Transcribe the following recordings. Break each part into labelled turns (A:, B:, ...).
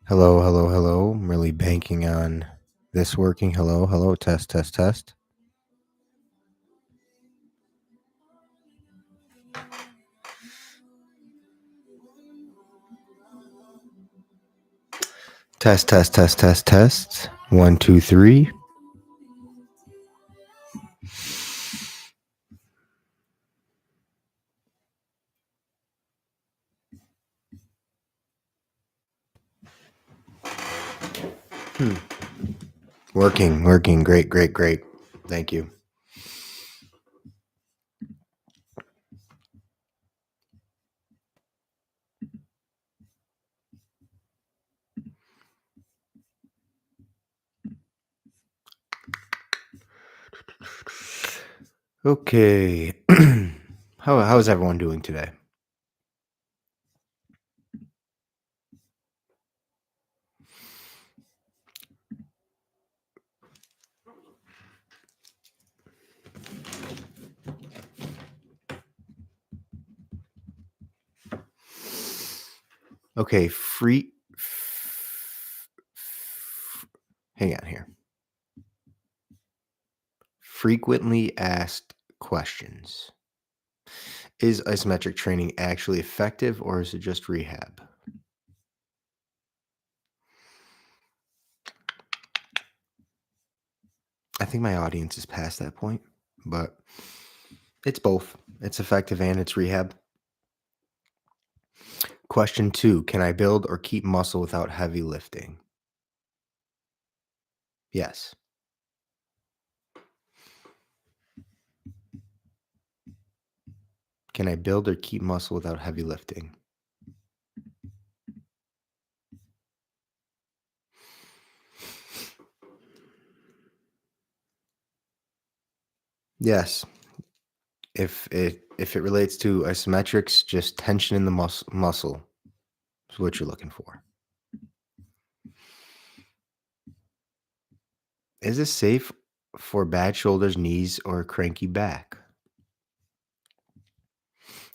A: Hello, hello, hello. I'm really banking on this working. Hello, hello, test, test, test. Test, test, test, test, test. 1, 2, 3. Working, working. Great, great, great. Thank you. Okay. How's everyone doing today? Okay, hang on here. Frequently asked questions. Is isometric training actually effective or is it just rehab? I think my audience is past that point, but it's both. It's effective and it's rehab. Question 2, can I build or keep muscle without heavy lifting? Yes. Can I build or keep muscle without heavy lifting? Yes. If it relates to isometrics, just tension in the muscle is what you're looking for. Is this safe for bad shoulders, knees, or a cranky back?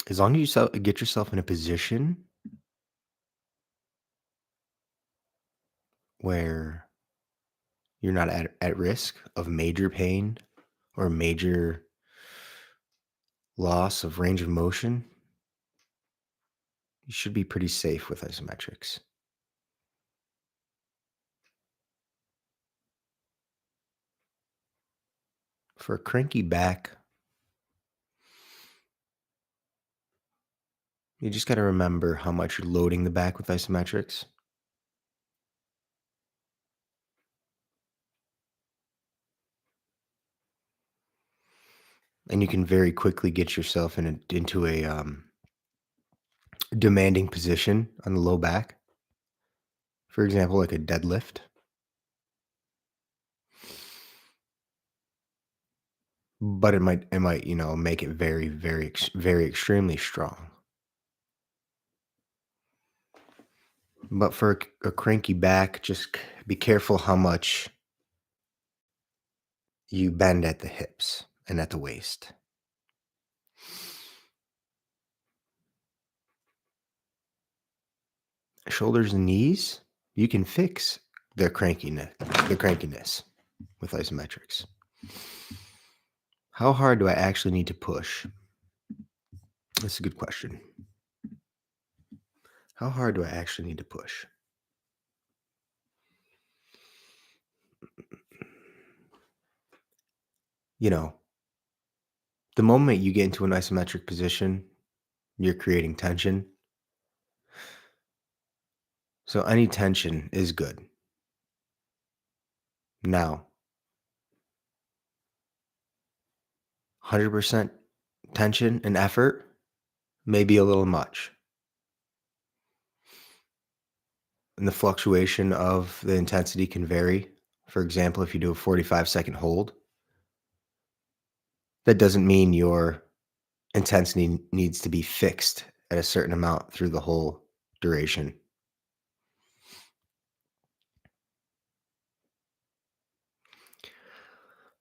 A: As long as you get yourself in a position where you're not at risk of major pain or major loss of range of motion, you should be pretty safe with isometrics. For a cranky back, you just got to remember how much you're loading the back with isometrics. And you can very quickly get yourself into a demanding position on the low back. For example, like a deadlift. But it might make it very, very, very extremely strong. But for a cranky back, just be careful how much you bend at the hips and at the waist. Shoulders and knees, you can fix the crankiness with isometrics. How hard do I actually need to push? That's a good question. How hard do I actually need to push? You know, the moment you get into an isometric position, you're creating tension. So any tension is good. Now, 100% tension and effort may be a little much. And the fluctuation of the intensity can vary. For example, if you do a 45-second hold, that doesn't mean your intensity needs to be fixed at a certain amount through the whole duration.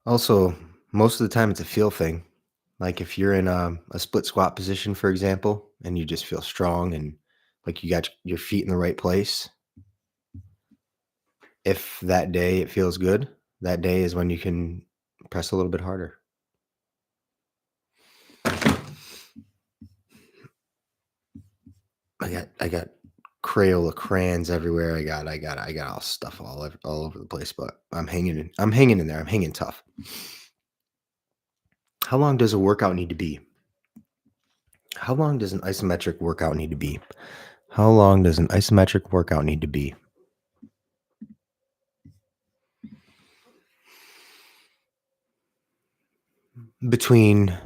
A: Also, most of the time it's a feel thing. Like if you're in a split squat position, for example, and you just feel strong and like you got your feet in the right place, If that day it feels good, that day is when you can press a little bit harder. I got Crayola crayons everywhere. I got all stuff all over the place, but I'm hanging in there. I'm hanging tough. How long does a workout need to be? How long does an isometric workout need to be? How long does an isometric workout need to be? Between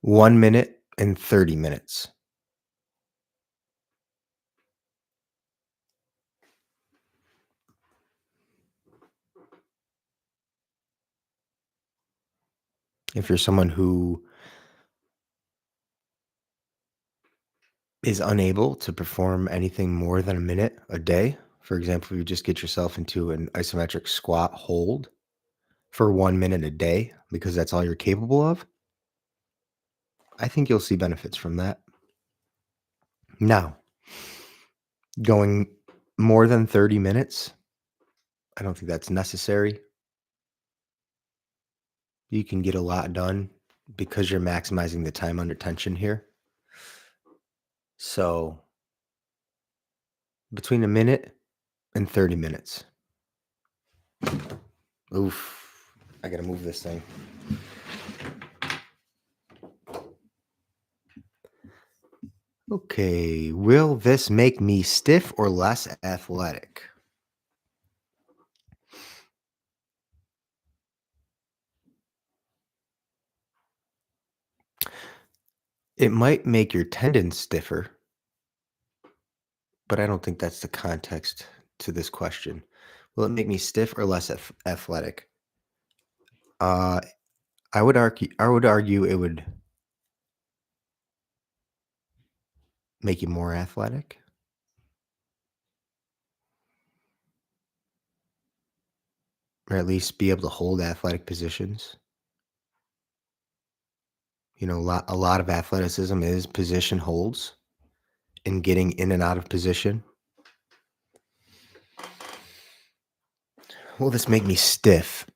A: 1 minute and 30 minutes. If you're someone who is unable to perform anything more than a minute a day, for example, you just get yourself into an isometric squat hold for 1 minute a day because that's all you're capable of, I think you'll see benefits from that. Now, going more than 30 minutes, I don't think that's necessary. You can get a lot done because you're maximizing the time under tension here. So, between a minute and 30 minutes. Oof. I gotta move this thing. Okay. Will this make me stiff or less athletic? It might make your tendons stiffer, but I don't think that's the context to this question. Will it make me stiff or less athletic? Uh, I would argue it would make you more athletic, or at least be able to hold athletic positions. A lot of athleticism is position holds and getting in and out of position. Will this make me stiff?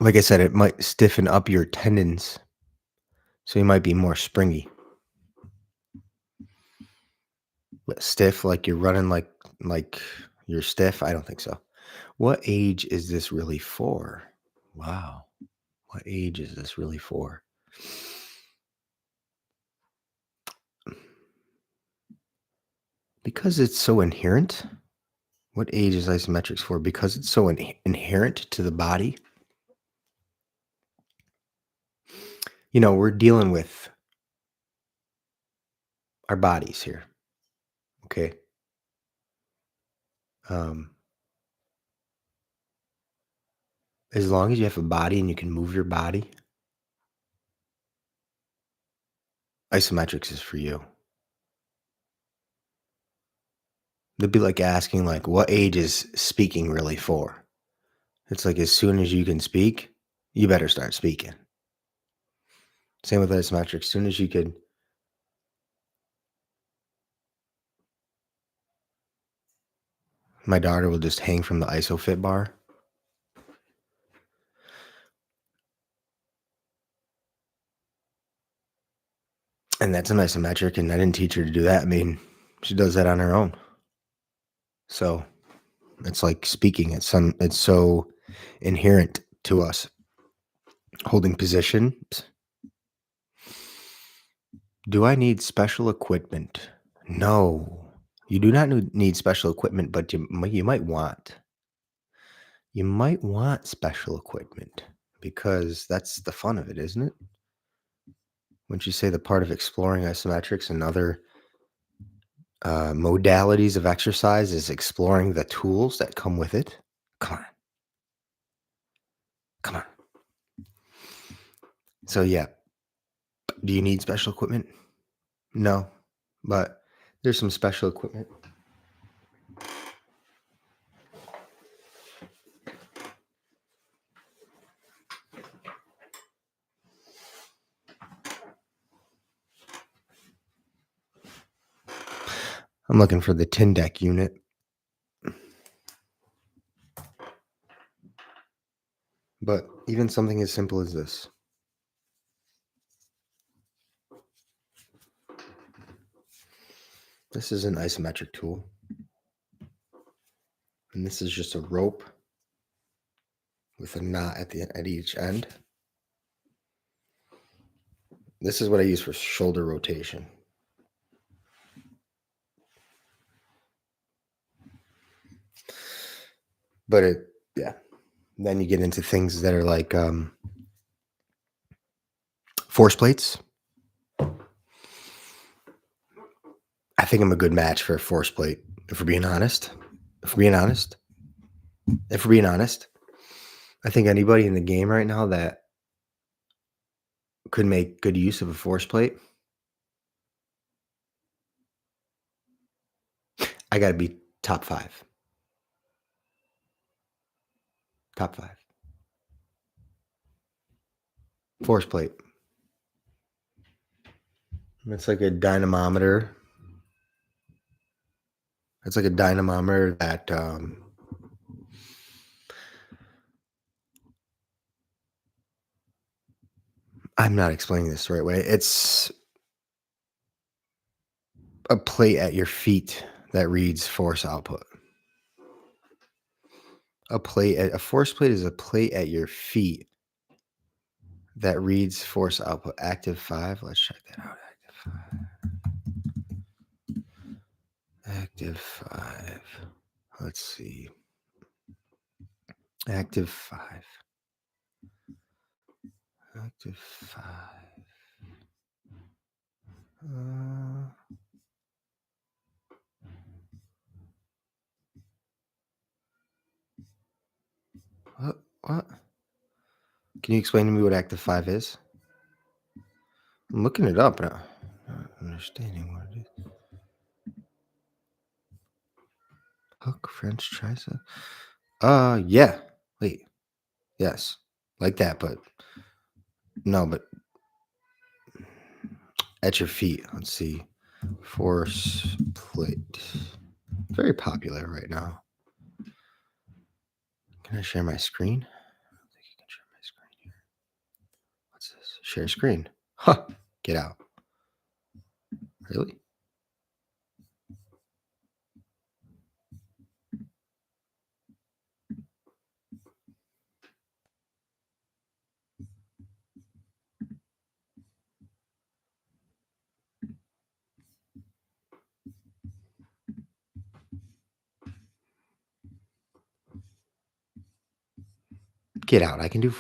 A: Like I said, it might stiffen up your tendons, so you might be more springy. But stiff, like you're running like you're stiff? I don't think so. What age is this really for? Wow. What age is this really for? Because it's so inherent. What age is isometrics for? Because it's so inherent to the body. We're dealing with our bodies here. Okay. Um, as long as you have a body and you can move your body, isometrics is for you. It'd be like asking, like, what age is speaking really for? It's like as soon as you can speak, you better start speaking. Same with isometrics. As soon as you could, my daughter will just hang from the ISOFIT bar, and that's an isometric. And I didn't teach her to do that. I mean, she does that on her own. So it's like speaking. It's so inherent to us. Holding positions. Do I need special equipment? No, you do not need special equipment, but you might want. You might want special equipment because that's the fun of it, isn't it? Wouldn't you say the part of exploring isometrics and other modalities of exercise is exploring the tools that come with it? Come on, come on. So yeah, do you need special equipment? No, but there's some special equipment. I'm looking for the tin deck unit. But even something as simple as this. This is an isometric tool. And this is just a rope with a knot at each end. This is what I use for shoulder rotation. But then you get into things that are like force plates. I think I'm a good match for a force plate, if we're being honest. I think anybody in the game right now that could make good use of a force plate, I got to be top 5. Top 5. Force plate. It's like a dynamometer. It's like a dynamometer that I'm not explaining this the right way. It's a plate at your feet that reads force output. A force plate is a plate at your feet that reads force output. Active 5. Let's check that out. Active 5. Let's see. Active 5. Active 5. What? Can you explain to me what Active 5 is? I'm looking it up now. Not understanding what it is. Hook, French tricep. Yeah. Wait. Yes. Like that, but no, but at your feet. Let's see. Force plate. Very popular right now. Can I share my screen? I don't think you can share my screen here. What's this? Share screen. Huh. Get out. Really? Get out. I can do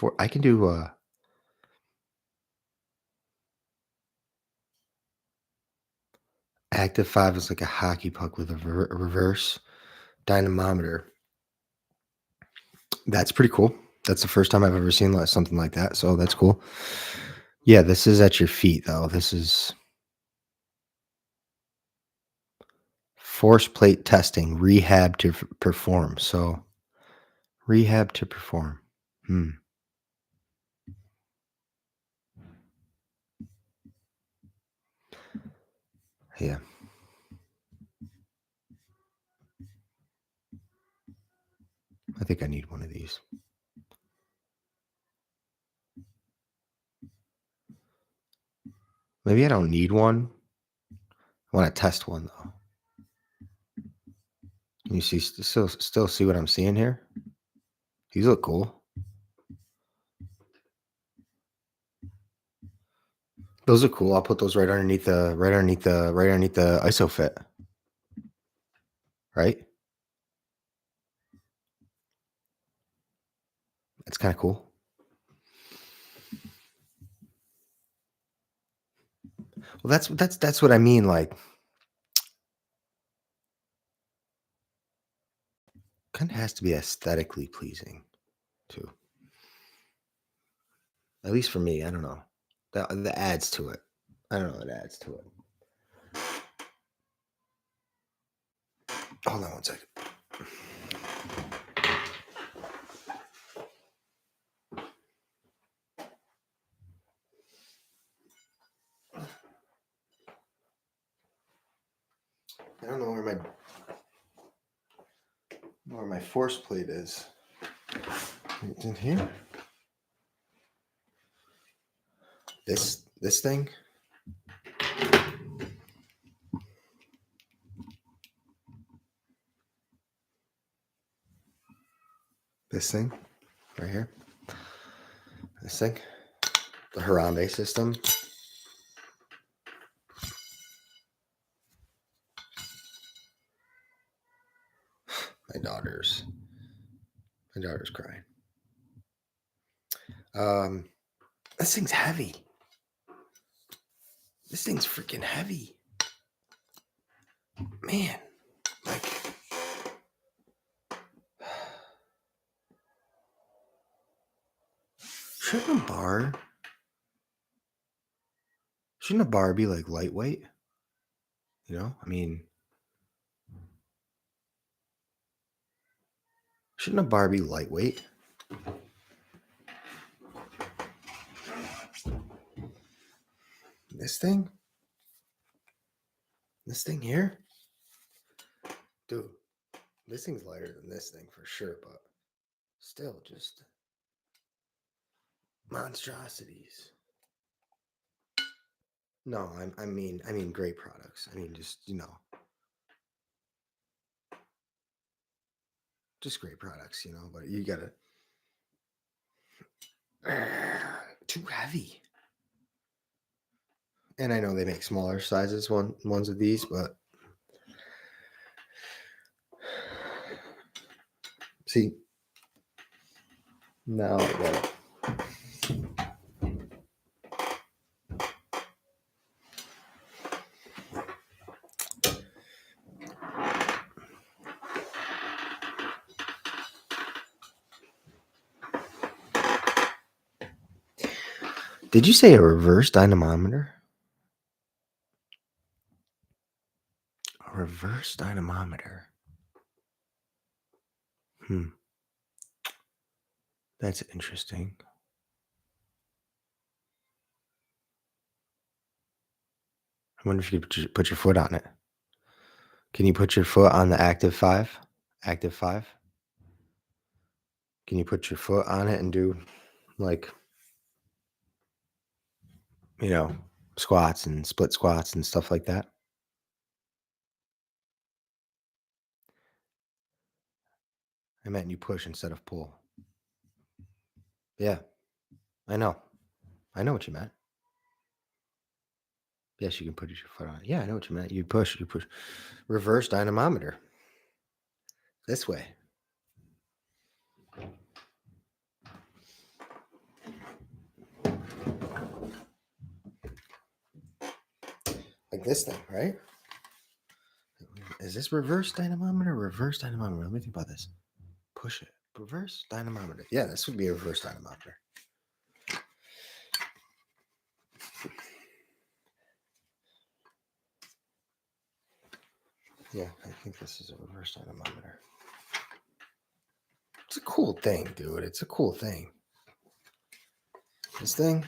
A: Active 5 is like a hockey puck with a reverse dynamometer. That's pretty cool. That's the first time I've ever seen something like that. So that's cool. Yeah, this is at your feet though. This is force plate testing, rehab to perform. So rehab to perform. Yeah. I think I need one of these. Maybe I don't need one. I want to test one though. Can you still see what I'm seeing here? These look cool. Those are cool. I'll put those right underneath the ISOFIT. Right? That's kind of cool. Well, that's what I mean. Like, kind of has to be aesthetically pleasing, too. At least for me, I don't know. That adds to it. I don't know. It adds to it. Hold on one second. I don't know where my force plate is. It's in here. This thing. This thing right here. This thing. The Harambe system. My daughter's crying. This thing's heavy. This thing's freaking heavy. Man, like shouldn't a bar be like lightweight? You know, I mean, shouldn't a bar be lightweight? This thing here, dude, this thing's lighter than this thing for sure, but still just monstrosities. No, I mean great products. I mean just, just great products, but you gotta too heavy. And I know they make smaller sizes ones of these, but see, now I got it. Did you say a reverse dynamometer? A reverse dynamometer. That's interesting. I wonder if you could put your foot on it. Can you put your foot on the active 5? Active 5? Can you put your foot on it and do like, squats and split squats and stuff like that? I meant you push instead of pull. Yeah, I know. I know what you meant. Yes, you can put your foot on it. Yeah, I know what you meant. You push. Reverse dynamometer. This way. Like this thing, right? Is this reverse dynamometer or reverse dynamometer? Let me think about this. Push it. Reverse dynamometer. Yeah, this would be a reverse dynamometer. Yeah, I think this is a reverse dynamometer. It's a cool thing, dude. It's a cool thing. This thing.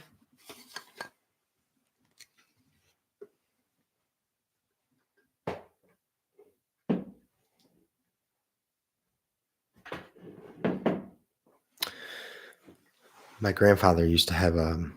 A: My grandfather used to have a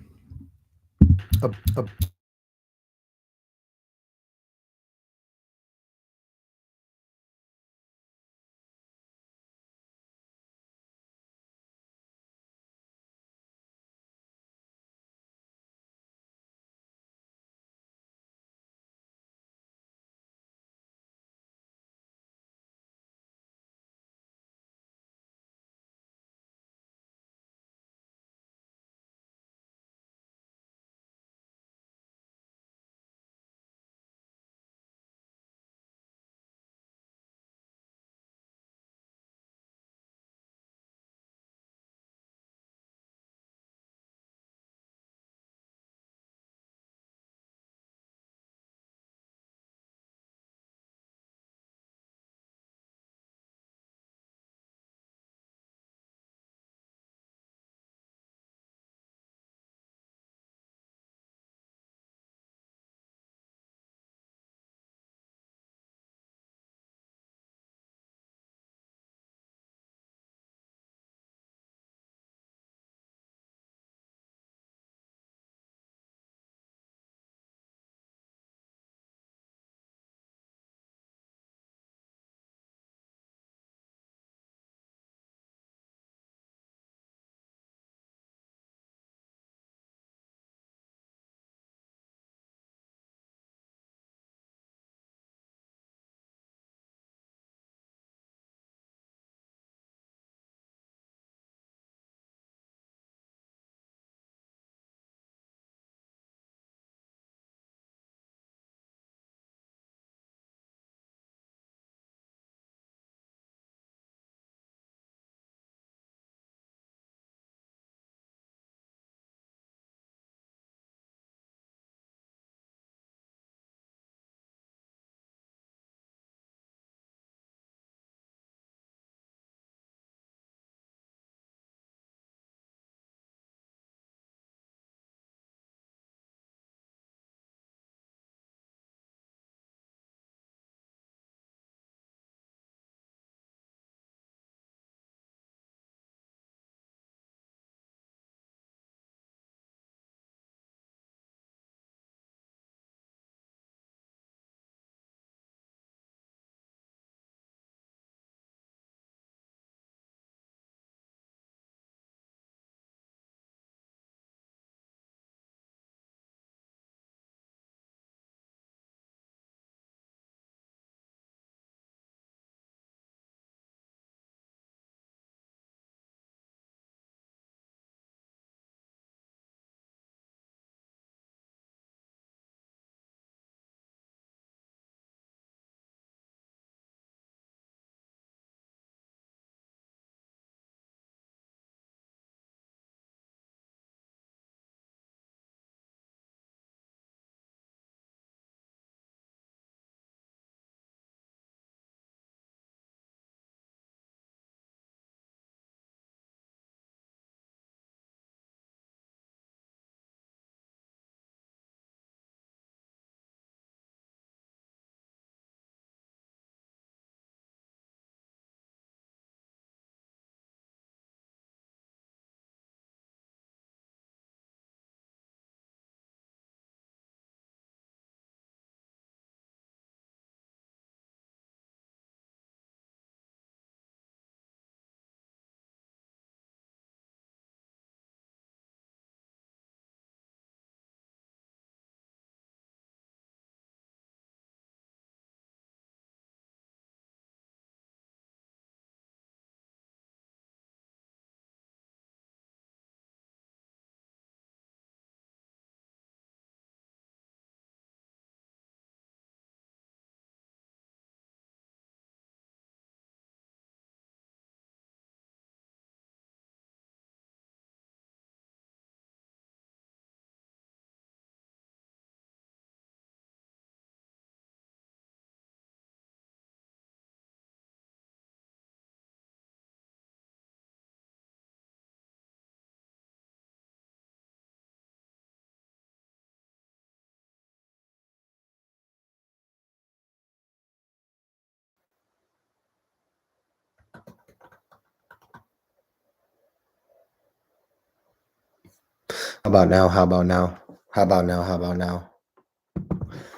A: How about now? How about now? How about now? How about now?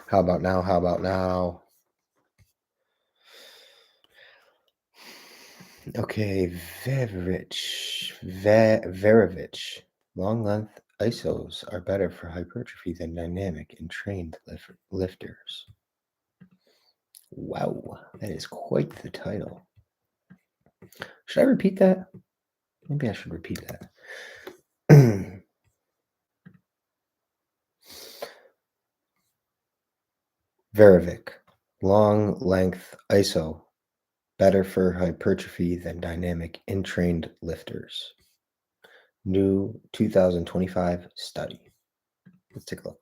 A: How about now? How about now? Okay, Verovich. Long length isos are better for hypertrophy than dynamic and trained lifters. Wow, that is quite the title. Should I repeat that? Maybe I should repeat that. Verovic. Long length iso. Better for hypertrophy than dynamic and trained lifters. New 2025 study. Let's take a look.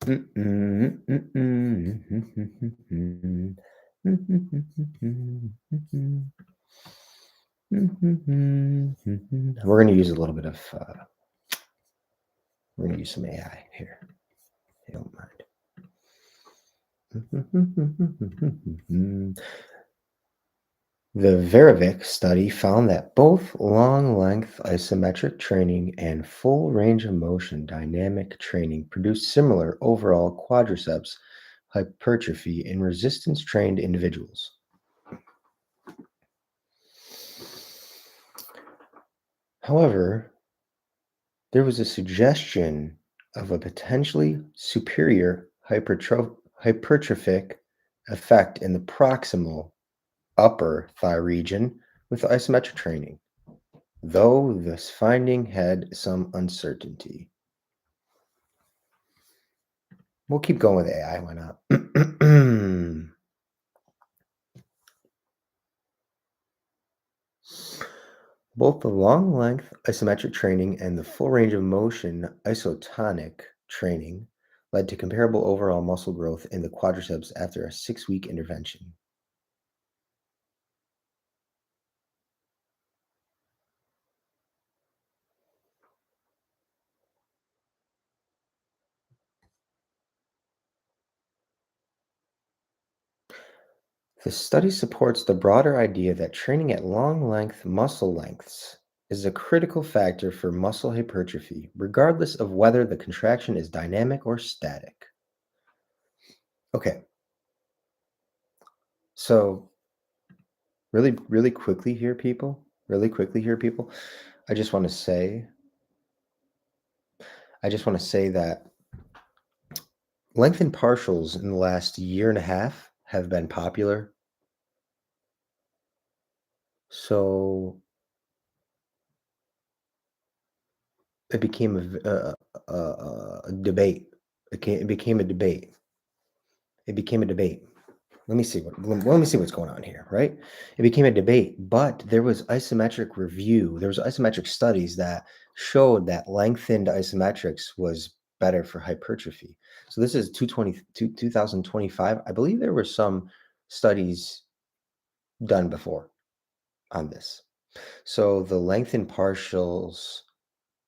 A: We're going to use a little bit of, we're going to use some AI here. If you don't mind. The Verovic study found that both long-length isometric training and full range of motion dynamic training produced similar overall quadriceps hypertrophy in resistance-trained individuals. However, there was a suggestion of a potentially superior hypertrophic effect in the proximal upper thigh region with isometric training, though this finding had some uncertainty. We'll keep going with AI, why not? Both the long length isometric training and the full range of motion isotonic training led to comparable overall muscle growth in the quadriceps after a 6-week intervention. The study supports the broader idea that training at long length muscle lengths is a critical factor for muscle hypertrophy, regardless of whether the contraction is dynamic or static. Okay, so really quickly here, people. I just want to say that lengthened partials in the last year and a half have been popular. So it became a debate. It became a debate. Let me see what's going on here, right? It became a debate, but there was isometric review. There was isometric studies that showed that lengthened isometrics was better for hypertrophy. So this is 2025. I believe there were some studies done before on this. So the lengthened partials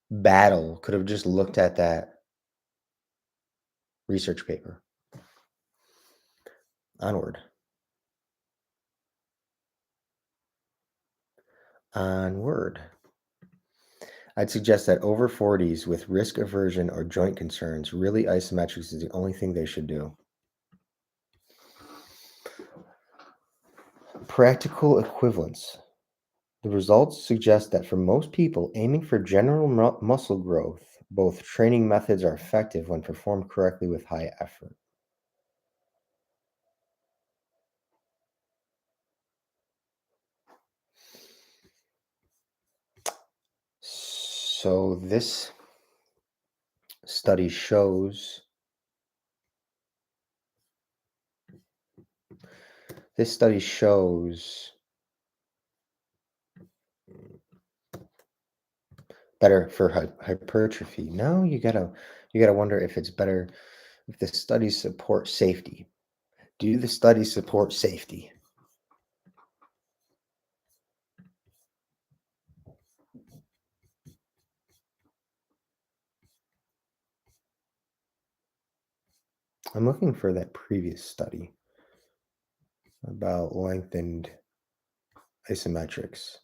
A: battle could have just looked at that research paper. Onward. Onward. I'd suggest that over 40s with risk aversion or joint concerns, really isometrics is the only thing they should do. Practical equivalence. The results suggest that for most people aiming for general muscle growth, both training methods are effective when performed correctly with high effort. So this study shows better for hypertrophy. Now you gotta wonder if it's better, if the studies support safety. Do the studies support safety? I'm looking for that previous study about lengthened isometrics.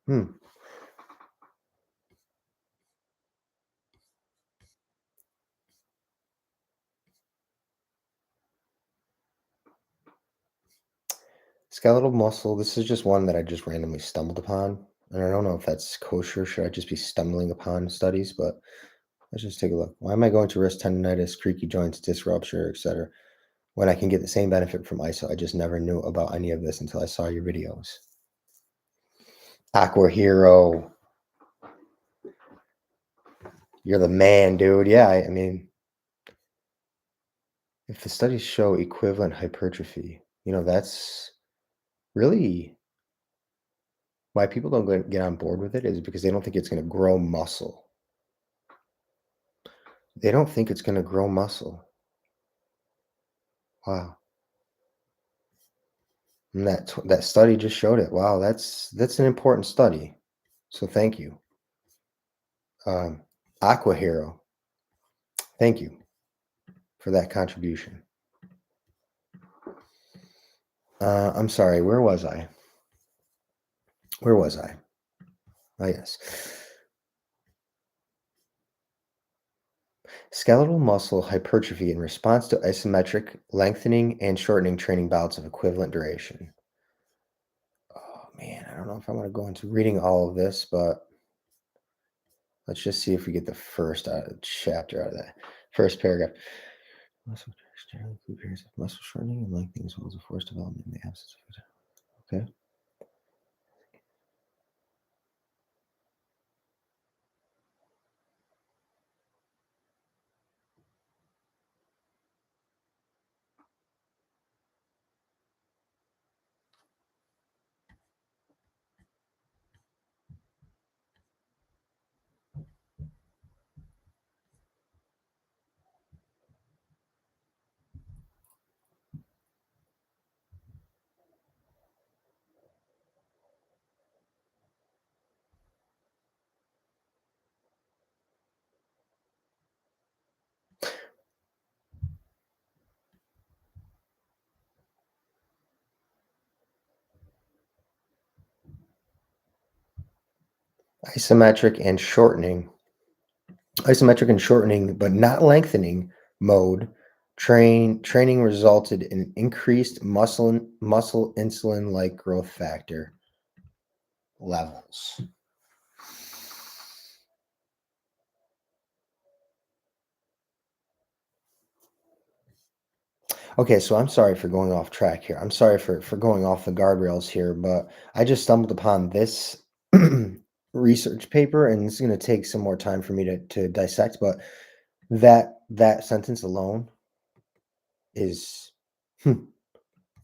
A: Hmm. Skeletal muscle. This is just one that I just randomly stumbled upon. And I don't know if that's kosher. Should I just be stumbling upon studies? But let's just take a look. Why am I going to risk tendonitis, creaky joints, disc rupture, etc., when I can get the same benefit from ISO? I just never knew about any of this until I saw your videos. Aqua Hero. You're the man, dude. Yeah, I mean, if the studies show equivalent hypertrophy, that's really why people don't get on board with it is because they don't think it's going to grow muscle. They don't think it's going to grow muscle. Wow. And that study just showed it. Wow, that's an important study. So thank you. Um, Aqua Hero, thank you for that contribution. I'm sorry, where was I? Where was I? Oh, yes. Skeletal muscle hypertrophy in response to isometric lengthening and shortening training bouts of equivalent duration. Oh man, I don't know if I want to go into reading all of this, but let's just see if we get the first chapter out of that first paragraph. Muscle generally include periods of muscle shortening and lengthening as well as a force development in the absence of it. Okay. Isometric and shortening. Isometric and shortening, but not lengthening mode. Training resulted in increased muscle insulin like growth factor levels. Okay, so I'm sorry for going off track here. I'm sorry for going off the guardrails here, but I just stumbled upon this research paper, and it's going to take some more time for me to dissect. But that sentence alone is, I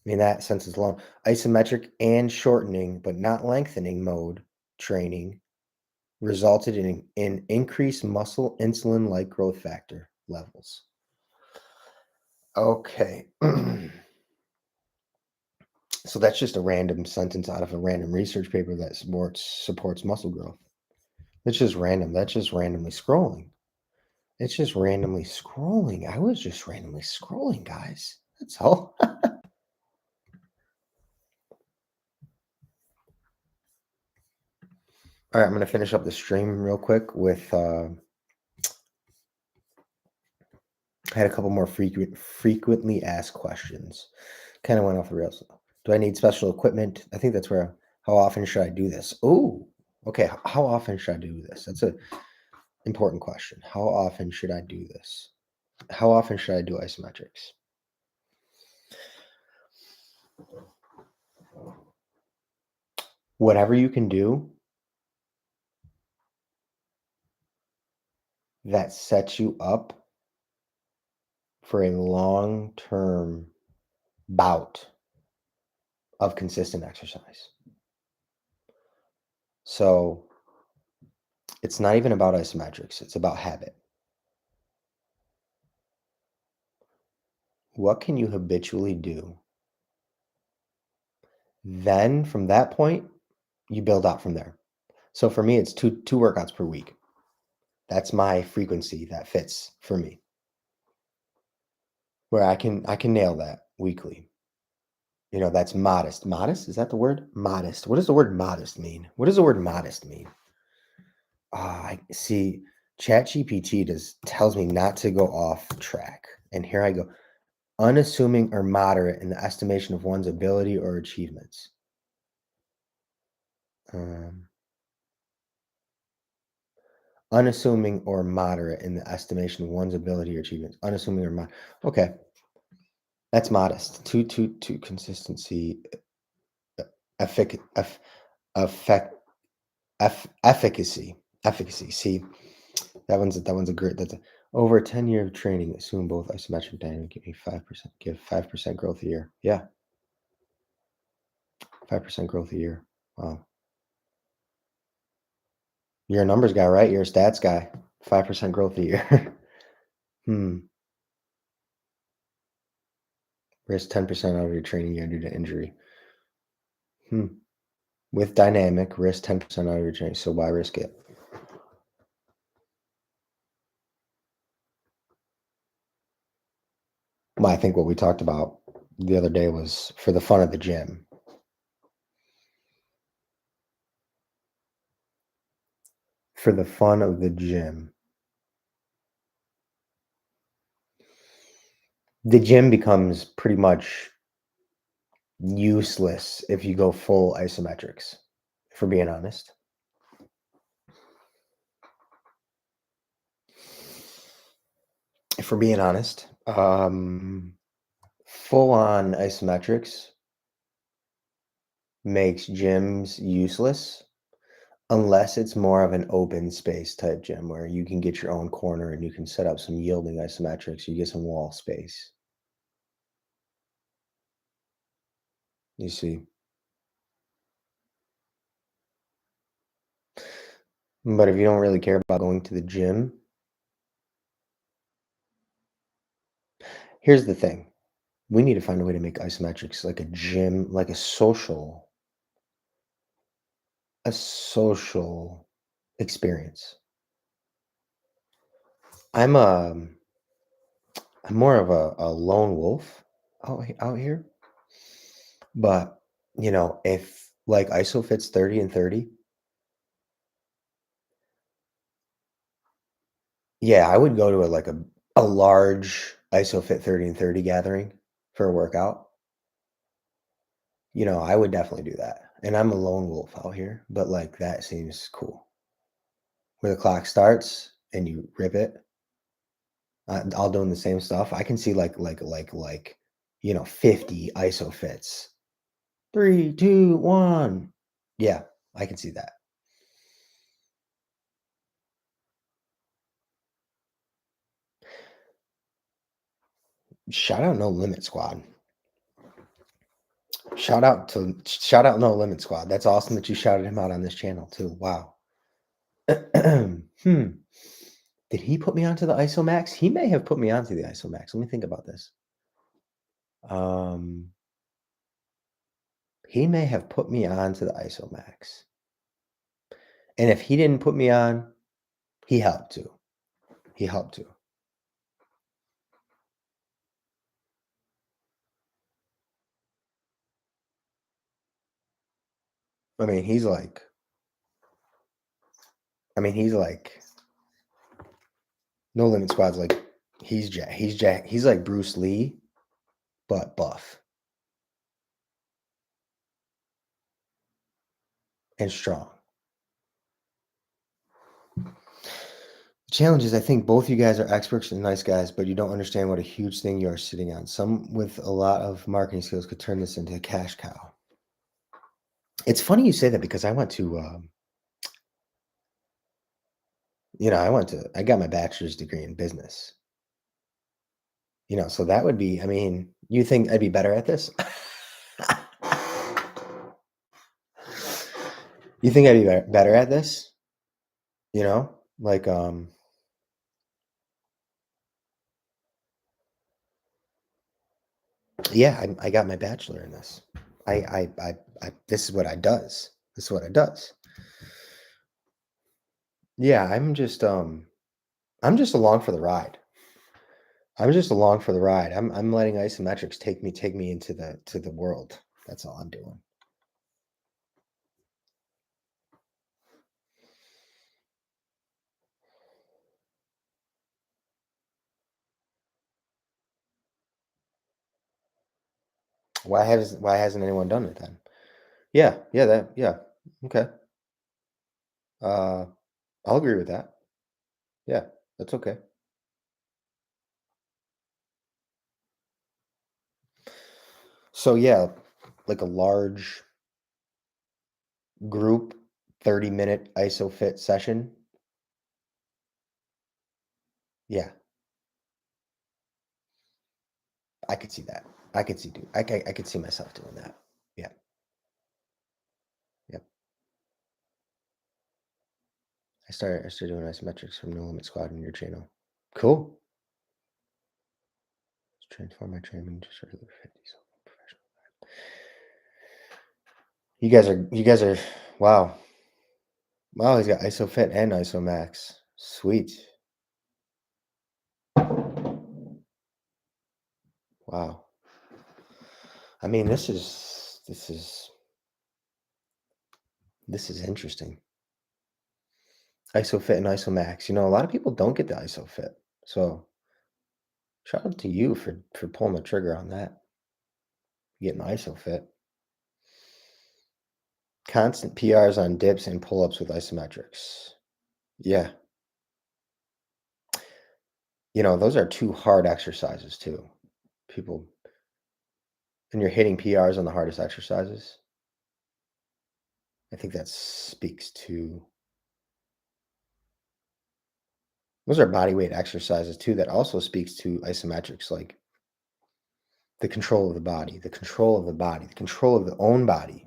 A: mean, that sentence alone, isometric and shortening, but not lengthening mode training resulted in increased muscle insulin like growth factor levels. Okay. So that's just a random sentence out of a random research paper that supports muscle growth. It's just random. That's just randomly scrolling. It's just randomly scrolling. I was just randomly scrolling, guys. That's all. All right, I'm going to finish up the stream real quick with I had a couple more frequently asked questions. Kind of went off the rails. Do I need special equipment? I think that's where. How often should I do this? Oh, okay. How often should I do this? That's a important question. How often should I do this? How often should I do isometrics? Whatever you can do that sets you up for a long-term bout of consistent exercise. So it's not even about isometrics, it's about habit. What can you habitually do? Then from that point, you build out from there. So for me, it's two workouts per week. That's my frequency that fits for me. Where I can nail that weekly. That's modest. Modest? Is that the word? Modest. What does the word modest mean? What does the word modest mean? I see. ChatGPT does tells me not to go off track. And here I go. Unassuming or moderate in the estimation of one's ability or achievements. Um, unassuming or moderate in the estimation of one's ability or achievements. Unassuming or moderate. Okay, that's modest. Two consistency, effic, eff, effect, efficacy, efficacy. See, that one's a great. That's over a 10-year of training. Assume both isometric dynamic give me 5%. Give 5% growth a year. Yeah, 5% growth a year. Wow, you're a numbers guy, right? You're a stats guy. 5% growth a year. Hmm. Risk 10% out of your training year due to injury. Hmm. With dynamic, risk 10% out of your training. So why risk it? Well, I think what we talked about the other day was for the fun of the gym. For the fun of the gym. The gym becomes pretty much useless if you go full isometrics, if we're being honest. If we're being honest, full on isometrics makes gyms useless unless it's more of an open space type gym where you can get your own corner and you can set up some yielding isometrics, you get some wall space. You see. But if you don't really care about going to the gym, here's the thing. We need to find a way to make isometrics like a gym, like a social experience. I'm I'm more of a lone wolf out here. But if like ISO fits 30 and 30, yeah, I would go to a large ISO fit 30 and 30 gathering for a workout. I would definitely do that. And I'm a lone wolf out here, but like that seems cool. Where the clock starts and you rip it, all doing the same stuff. I can see 50 ISO fits. 3, 2, 1. Yeah, I can see that. Shout out No Limit Squad. Shout out No Limit Squad. That's awesome that you shouted him out on this channel too. Wow. Hmm. Did he put me onto the Isomax? He may have put me onto the Isomax. Let me think about this. Um, he may have put me onto the Isomax. And if he didn't put me on, he helped too. He helped too. I mean, he's like, he's like, No Limit Squad's like, he's like Bruce Lee, but buff and strong. Challenge is I think both you guys are experts and nice guys, but you don't understand what a huge thing you are sitting on. Some with a lot of marketing skills could turn this into a cash cow. It's funny you say that because I went to, I got my bachelor's degree in business. So that would be, you think I'd be better at this? You think I'd be better at this? Like, yeah, I got my bachelor in this. This is what I does. This is what I does. Yeah, I'm just along for the ride. I'm just along for the ride. I'm letting isometrics take me into the world. That's all I'm doing. Why hasn't anyone done it then? Yeah, yeah, yeah. Okay. Uh, I'll agree with that. Yeah, that's okay. So yeah, like a large group 30-minute ISO fit session. Yeah, I could see that. I could see myself doing that. Yeah, yep. I started doing isometrics from No Limit Squad in your channel. Cool. Transform my training to sort of 50 so professional. You guys are wow. Wow, he's got ISOFIT and ISOMAX. Sweet. Wow. I mean, this is interesting. ISOFIT and ISOMAX. A lot of people don't get the ISOFIT. So shout out to you for pulling the trigger on that. Getting the ISOFIT. Constant PRs on dips and pull-ups with isometrics. Yeah. Those are two hard exercises too. People and you're hitting PRs on the hardest exercises. I think that speaks to those are body weight exercises too. That also speaks to isometrics, like the control of the body, the control of the body, the control of the own body.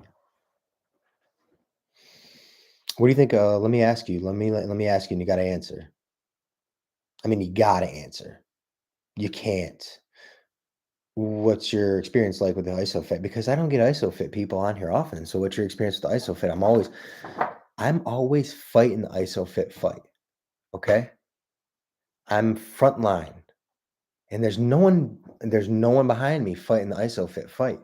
A: What do you think? Let me ask you. Let me ask you, and you got to answer. I mean, you got to answer. You can't. What's your experience like with the ISOFIT? Because I don't get ISOFIT people on here often. So, what's your experience with the ISOFIT? I'm always fighting the ISOFIT fight. Okay, I'm frontline, and there's no one behind me fighting the ISOFIT fight.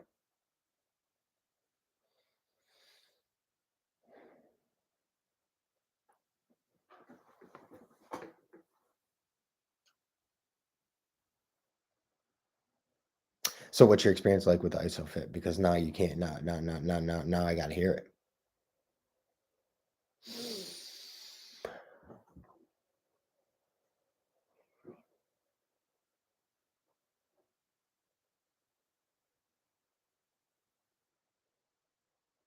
A: So, what's your experience like with the ISOFIT? Because now you can't. Now I got to hear it.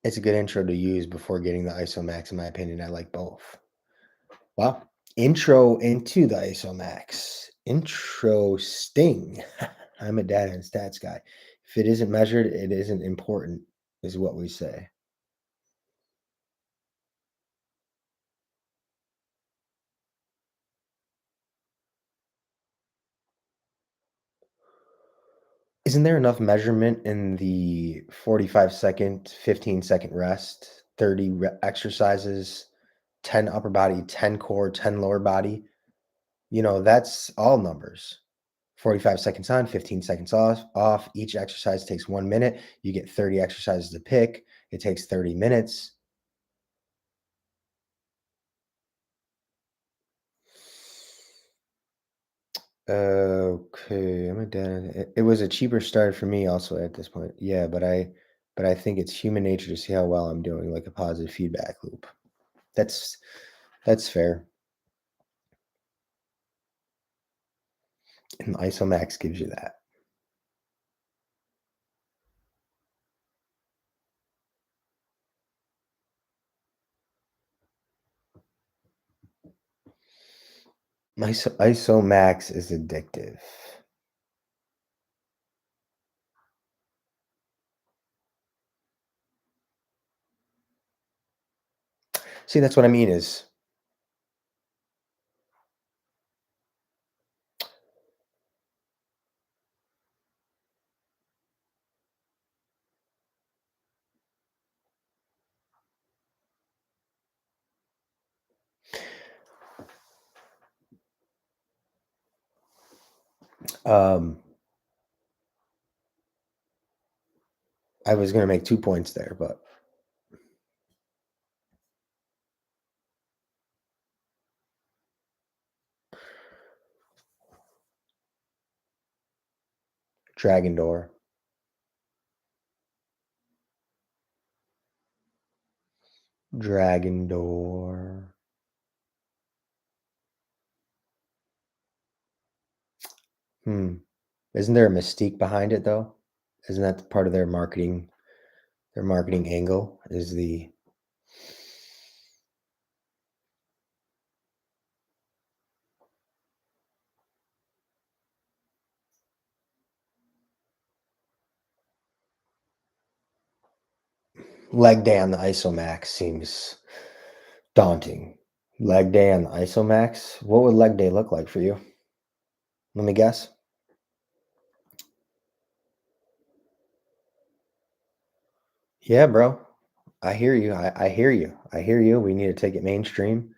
A: It's a good intro to use before getting the ISOMAX, in my opinion. I like both. Wow. Intro into the ISOMAX. Intro sting. I'm a data and stats guy. If it isn't measured, it isn't important, is what we say. Isn't there enough measurement in the 45-second, 15-second rest, 30 exercises, 10 upper body, 10 core, 10 lower body? That's all numbers. 45 seconds on, 15 seconds off. Each exercise takes 1 minute. You get 30 exercises to pick. It takes 30 minutes. Okay, I'm a dad. It was a cheaper start for me also at this point. Yeah, but I think it's human nature to see how well I'm doing, like a positive feedback loop. That's that's fair. And Isomax gives you that. Isomax is addictive. See, that's what I mean is Um, I was gonna make 2 points there, but Dragon Door. Dragon Door. Hmm. Isn't there a mystique behind it though? Isn't that part of their marketing angle is the leg day on the Isomax seems daunting. Leg day on the Isomax? What would leg day look like for you? Let me guess. Yeah, bro. I hear you. I hear you. I hear you. We need to take it mainstream.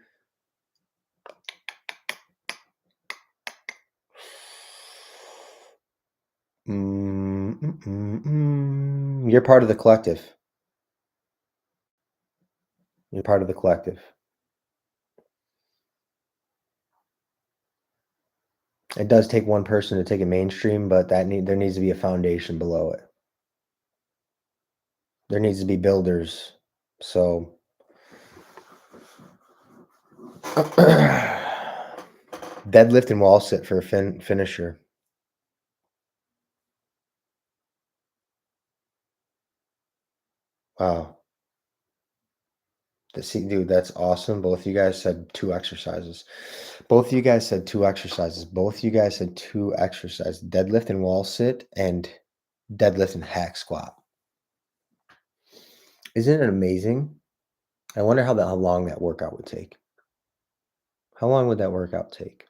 A: You're part of the collective. You're part of the collective. It does take one person to take it mainstream, but there needs to be a foundation below it. There needs to be builders. So deadlift and wall sit for a finisher. Wow. See, dude, that's awesome. Both you guys said 2 exercises. Both you guys said 2 exercises. Both you guys said 2 exercises. Deadlift and wall sit and deadlift and hack squat. Isn't it amazing? I wonder how long that workout would take. How long would that workout take?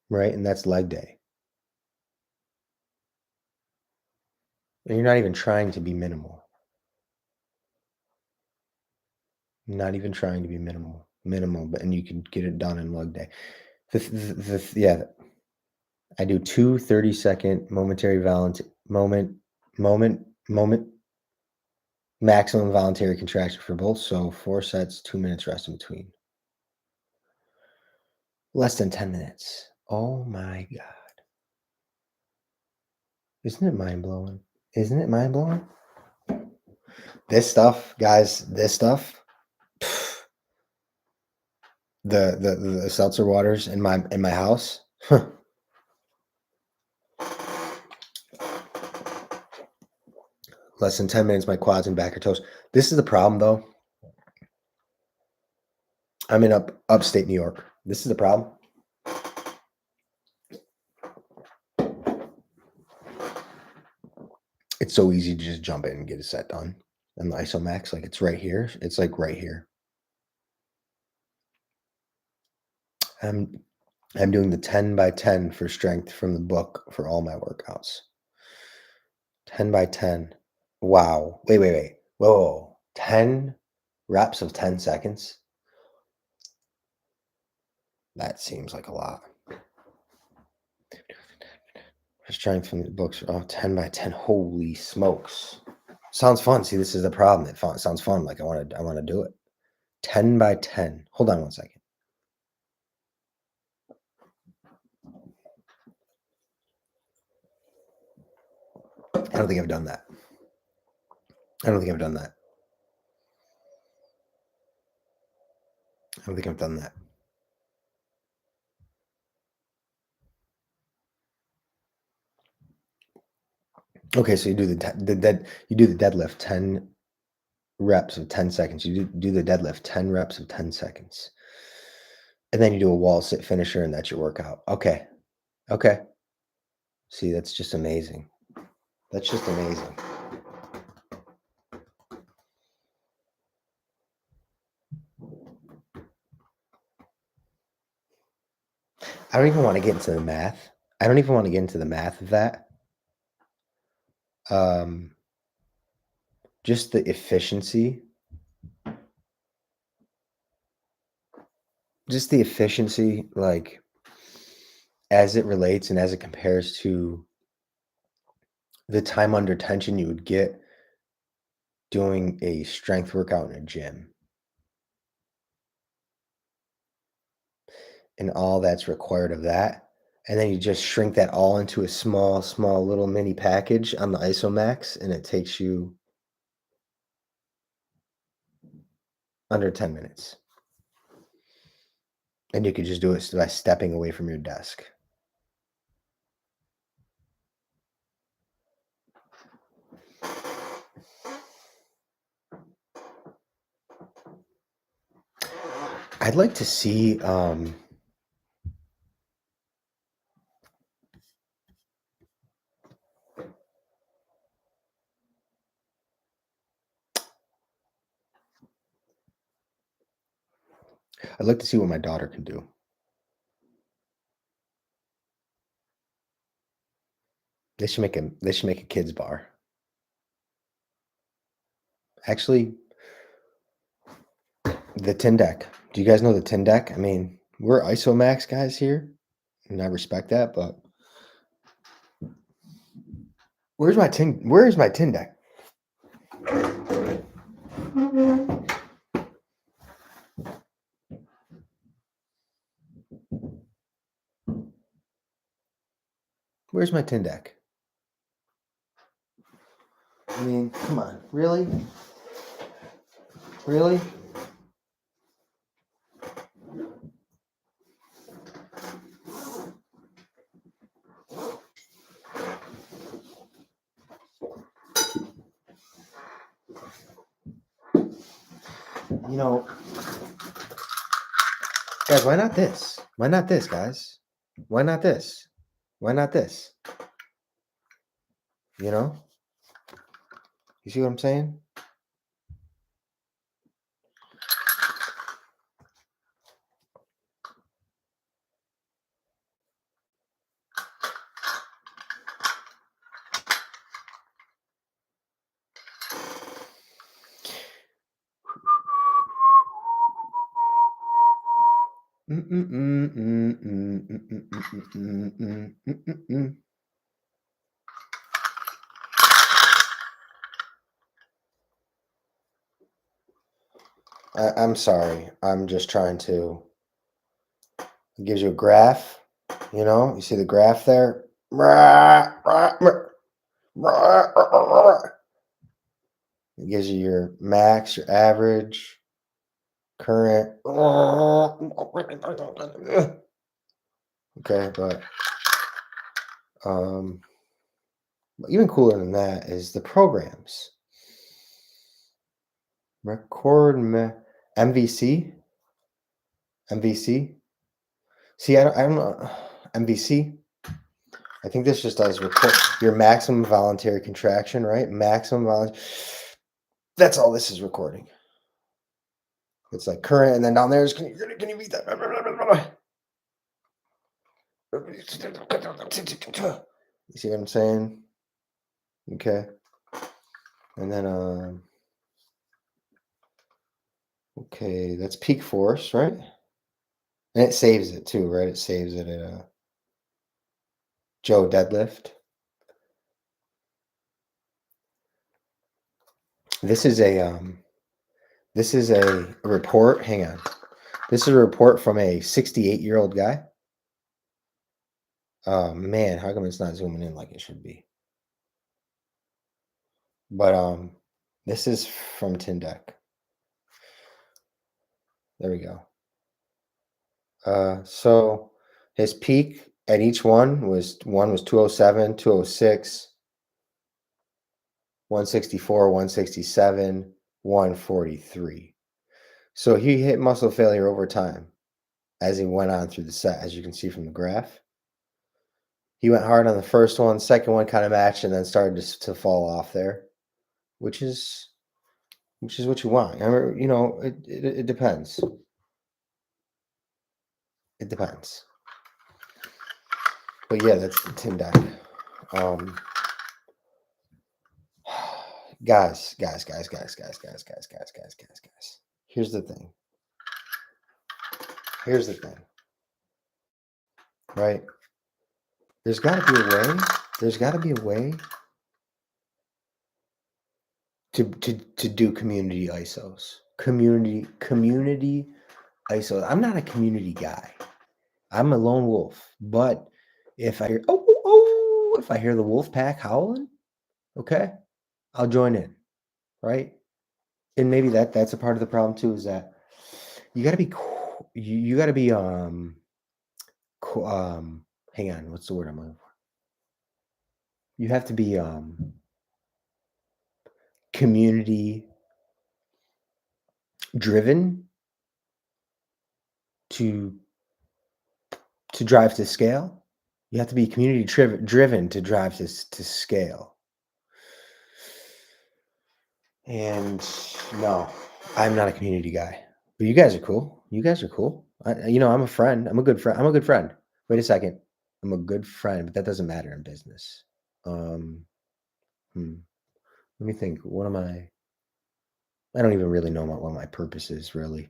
A: Right? And that's leg day. And you're not even trying to be minimal. Not even trying to be minimal, but and you can get it done in leg day. Yeah, I do 2 30-second momentary moment maximum voluntary contraction for both. So 4 sets, 2 minutes rest in between. Less than 10 minutes. Oh my God. Isn't it mind blowing? Isn't it mind blowing? This stuff, guys, this stuff, the seltzer waters in my house. Less than 10 minutes, my quads and back are toast. This is the problem though. I'm in upstate New York. This is the problem. It's so easy to just jump in and get a set done. And the Isomax, like it's right here. It's like right here. I'm I'm doing the 10 by 10 for strength from the book for all my workouts. 10 by 10. Wow. Wait. Whoa. 10 reps of 10 seconds. That seems like a lot. For strength from the books. Oh, 10 by 10. Holy smokes. Sounds fun. See, this is the problem. It sounds fun. Like I want to do it. 10 by 10. Hold on one second. I don't think I've done that. I don't think I've done that. I don't think I've done that. Okay, so you do you do the deadlift 10 reps of 10 seconds. You do the deadlift 10 reps of 10 seconds. And then you do a wall sit finisher and that's your workout. Okay. Okay. See, that's just amazing. That's just amazing. I don't even want to get into the math. I don't even want to get into the math of that. Um, just the efficiency. Just the efficiency, like as it relates and as it compares to the time under tension you would get doing a strength workout in a gym and all that's required of that. And then you just shrink that all into a small, small little mini package on the Isomax, and it takes you under 10 minutes. And you could just do it by stepping away from your desk. I'd like to see I'd like to see what my daughter can do. They should make a kids bar. Actually, the tin deck. Do you guys know the tin deck? I mean, we're Isomax guys here, and I respect that, but where's my tin deck? Where's my tin deck? I mean, come on. Really? Really? You know, guys, why not this? Why not this, guys? Why not this? Why not this? You know? You see what I'm saying? I'm sorry. I'm just trying to. It gives you a graph. You know, you see the graph there? It gives you your max, your average, current. Okay, but even cooler than that is the programs. MVC. MVC. See, I don't know. MVC. I think this just does record your maximum voluntary contraction, right? Maximum voluntary. That's all this is recording. It's like current, and then down there is can you read that? You see what I'm saying? Okay. And then okay, that's peak force, right? And it saves it too, right? It saves it at Joe deadlift. This is a report. Hang on. This is a report from a 68-year-old guy. Oh man, how come it's not zooming in like it should be? But this is from Tindeck. There we go. So his peak at each one was 207, 206, 164, 167, 143. So he hit muscle failure over time as he went on through the set, as you can see from the graph. He went hard on the first one, second one kind of matched, and then started to fall off there, which is what you want. I mean, you know, it depends. It depends. But yeah, that's the Tindeck. Guys. Here's the thing. Right? There's got to be a way. There's got to be a way to do community ISOs. Community ISOs. I'm not a community guy. I'm a lone wolf. But if I hear if I hear the wolf pack howling, okay, I'll join in, right? And maybe that's a part of the problem too, is that you got to be you got to be hang on, what's the word I'm looking for? You have to be community driven to drive to scale. You have to be community driven to drive to scale. And no, I'm not a community guy. But you guys are cool. You guys are cool. I'm a friend. I'm a good friend. I'm a good friend. Wait a second. I'm a good friend, but that doesn't matter in business. Um, hmm. Let me think. What am I? I don't even really know what my purpose is really.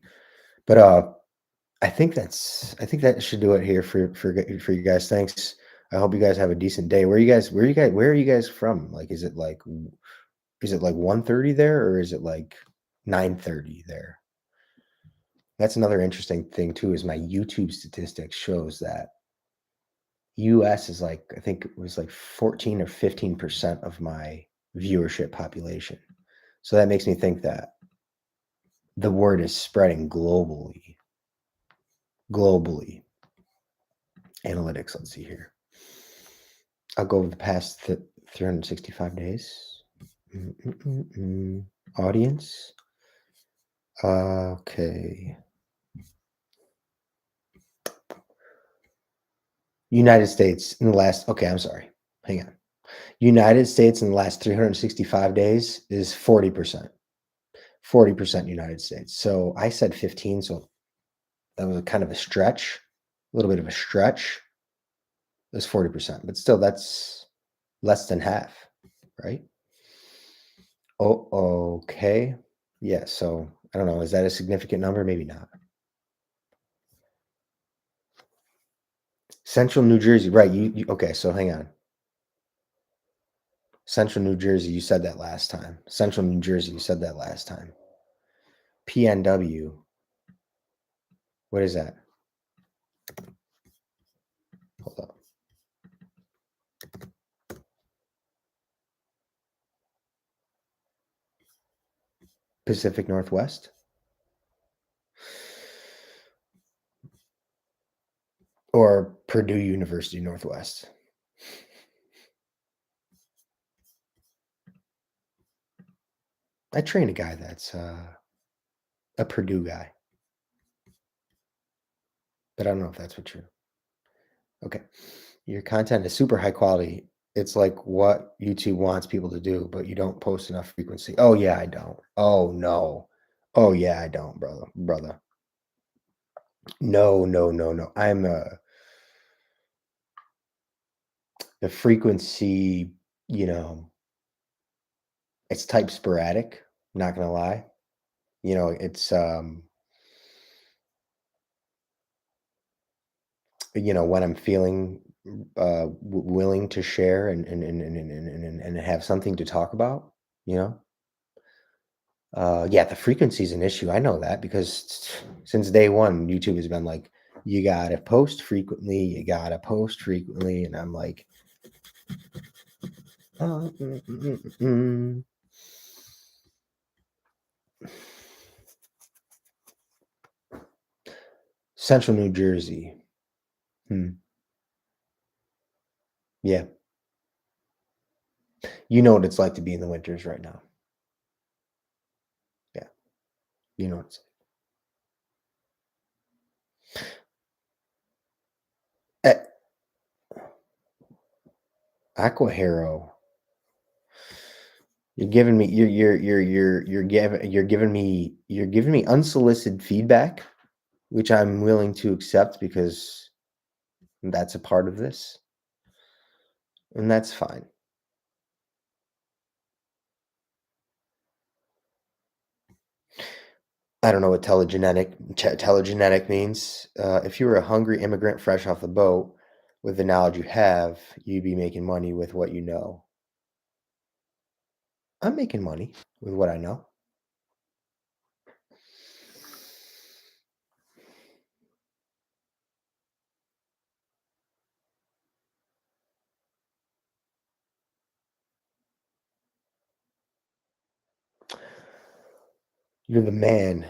A: But I think that should do it here for you guys. Thanks. I hope you guys have a decent day. Where are you guys from? Like, is it like 1:30 there, or is it like 9:30 there? That's another interesting thing too, is my YouTube statistics shows that US is like, I think it was like 14 or 15% of my viewership population. So that makes me think that the word is spreading globally. Globally. Analytics, let's see here. I'll go over the past 365 days. Audience. Okay. United States in the last, okay, I'm sorry. Hang on. United States in the last 365 days is 40%. 40% United States. So I said 15, so that was a kind of a stretch, a little bit of a stretch. It was 40%, but still that's less than half, right? Oh, okay. Yeah, so I don't know. Is that a significant number? Maybe not. Central New Jersey, right? Okay, so hang on. Central New Jersey, you said that last time. Central New Jersey, you said that last time. PNW, what is that? Hold up. Pacific Northwest? Or Purdue University Northwest? I train a guy that's a Purdue guy, but I don't know if that's for true. Okay. Your content is super high quality. It's like what YouTube wants people to do, but you don't post enough frequency. Oh yeah, I don't. Oh no. Oh yeah, I don't, brother. No, no, no, no. I'm the frequency, you know, it's type sporadic, not gonna lie. It's when I'm feeling willing to share and have something to talk about, you know. Yeah, the frequency is an issue. I know that because since day one, YouTube has been like, you gotta post frequently, and I'm like, uh, mm, mm, mm, mm. Central New Jersey. Yeah, you know what it's like to be in the winters right now. Yeah, you know what it's like. Aquahero. You're giving me unsolicited feedback, which I'm willing to accept because that's a part of this, and that's fine. I don't know what telegenetic means. If you were a hungry immigrant fresh off the boat, with the knowledge you have, you'd be making money with what you know. I'm making money with what I know. You're the man.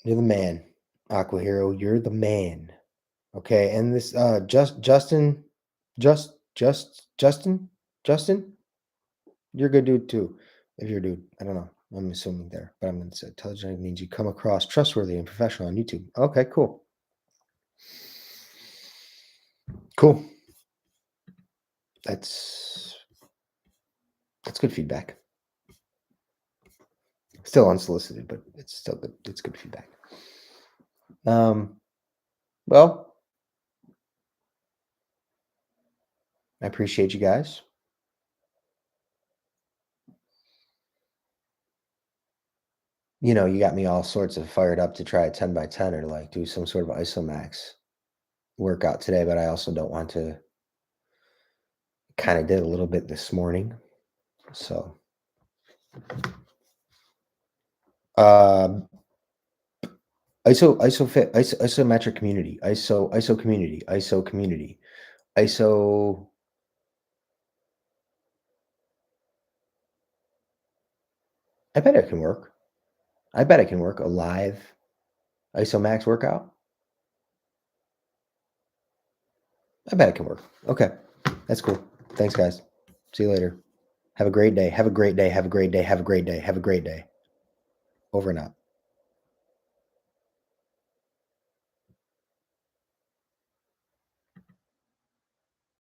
A: You're the man, Aqua Hero. You're the man. Okay, and this Justin, you're a good dude too. If you're a dude, I don't know. I'm assuming there, but I'm gonna say intelligent means you come across trustworthy and professional on YouTube. Okay, cool. Cool. That's good feedback. Still unsolicited, but it's still good. It's good feedback. Well, I appreciate you guys. You got me all sorts of fired up to try a 10 by 10 or like do some sort of isomax workout today, but I also don't want to. Kind of did a little bit this morning. So, um, isometric community, ISO community, ISO community, ISO. I bet it can work. I bet it can work. A live isomax workout. I bet it can work. Okay, that's cool. Thanks, guys. See you later. Have a great day. Have a great day. Have a great day. Have a great day. Have a great day. Over and out.